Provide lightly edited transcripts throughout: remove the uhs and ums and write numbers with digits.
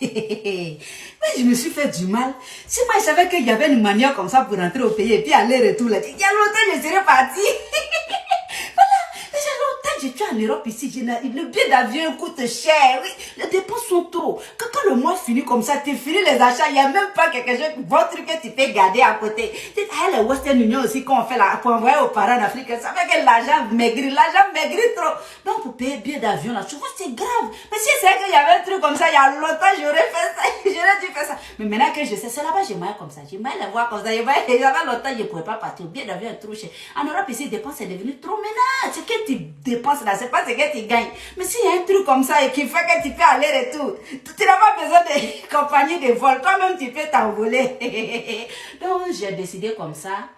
Mais je me suis fait du mal. Si moi je savais qu'il y avait une manière comme ça pour rentrer au pays et puis aller-retour, là, il y a longtemps je serais partie. Je suis en Europe ici, le billet d'avion coûte cher, oui, les dépenses sont trop. Quand le mois finit comme ça, tu finis les achats, il n'y a même pas quelque chose, bon truc que tu peux garder à côté. La Western Union aussi, qu'on fait là, pour envoyer aux parents en Afrique, ça fait que l'argent maigrit trop. Donc pour payer billet d'avion là, tu vois, c'est grave. Mais si c'est qu'il y avait un truc comme ça, il y a longtemps, j'aurais fait ça, j'aurais dû faire ça. Mais maintenant que je sais, c'est là-bas, j'aimerais comme ça, j'aimerais les voir comme ça, j'avais longtemps, je ne pourrais pas partir, le billet d'avion est trop cher. En Europe ici, les dépenses, c'est devenu trop maintenant. Ce que tu dépenses là, c'est pas ce que tu gagnes. Mais s'il y a un truc comme ça et qui fait que tu peux aller et tout, tu n'as pas besoin de compagnie de vol. Toi-même, tu peux t'envoler. Donc, j'ai décidé comme ça,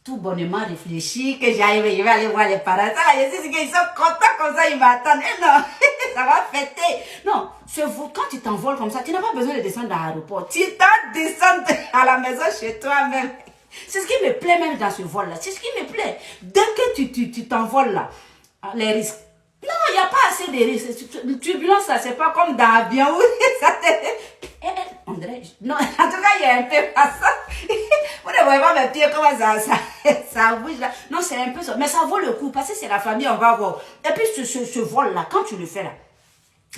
tout bonnement réfléchi, que je vais aller voir les parents. Ça, là, je sais qu'ils sont contents comme ça, ils m'attendent. Et non, ça va fêter. Non, quand tu t'envoles comme ça, tu n'as pas besoin de descendre dans l'aéroport. Tu dois descendre à la maison chez toi-même. C'est ce qui me plaît même dans ce vol-là. C'est ce qui me plaît. Dès que tu t'envoles là, les risques. Non, il n'y a pas assez de risques. Turbulence, là, c'est pas comme dans l'avion où ça te... On dirait... Non, en tout cas, il y a un peu pas ça. Vous ne voyez pas mes pieds, comment ça bouge là. Non, c'est un peu ça. Mais ça vaut le coup, parce que c'est la famille, on va voir. Et puis, ce vol-là, quand tu le fais là,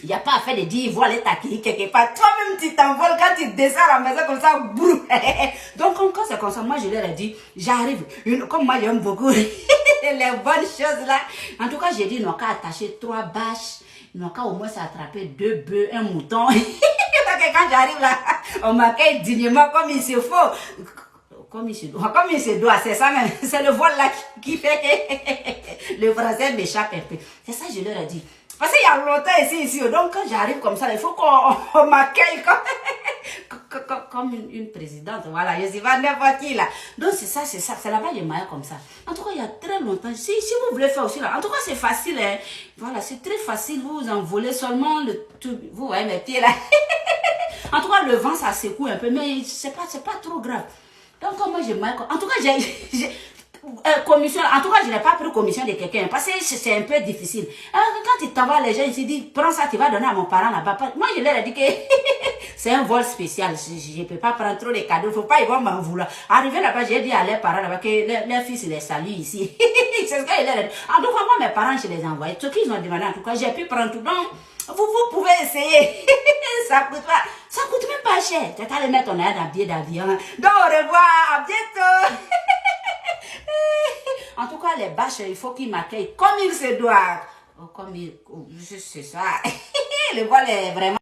il n'y a pas à faire de dire, voilà ta qui quelque part. Toi-même, tu t'envoles quand tu descends à la maison comme ça, brou. Donc, quand c'est comme ça, moi, je leur ai dit, j'arrive. Comme moi, j'aime beaucoup les bonnes choses là. En tout cas, j'ai dit, ils n'ont qu'à attacher 3 bâches. Ils n'ont qu'à au moins s'attraper 2 bœufs, un mouton. Donc, quand j'arrive là, on m'accueille dignement comme il se faut. Comme il se doit, c'est ça même. C'est le vol là qui fait que le français m'échappe un peu. C'est ça, je leur ai dit. Parce qu'il y a longtemps ici. Donc, quand j'arrive comme ça, il faut qu'on m'accueille comme une présidente. Voilà, je suis pas n'importe qui là. Donc, c'est ça. C'est là-bas, il y a comme ça. En tout cas, il y a très longtemps. Si vous voulez faire aussi là, en tout cas, c'est facile. Hein. Voilà, c'est très facile. Vous envolez seulement vous voyez mes pieds là. En tout cas, le vent, ça secoue un peu, mais c'est pas trop grave. Donc, moi, en tout cas, commission, en tout cas, je n'ai pas pris commission de quelqu'un parce que c'est un peu difficile. Alors, quand tu t'envoies les gens, ils se disent, prends ça, tu vas donner à mon parent là-bas. Moi, je leur ai dit que c'est un vol spécial. Je ne peux pas prendre trop de cadeaux. Il ne faut pas, ils vont m'en vouloir. Arrivé là-bas, j'ai dit à leurs parents là-bas que leurs fils les saluent ici. C'est ce que je leur ai dit. En tout cas, moi, mes parents, je les ai envoyés. Ce qu'ils ont demandé, en tout cas, j'ai pu prendre tout. Donc, vous pouvez essayer. Ça coûte même pas cher. Tu vas le mettre ton air dans le billet d'avion. Donc, au revoir. À bientôt. En tout cas, les bâches, il faut qu'ils m'accueillent comme il se doit. C'est ça. Le vol est vraiment...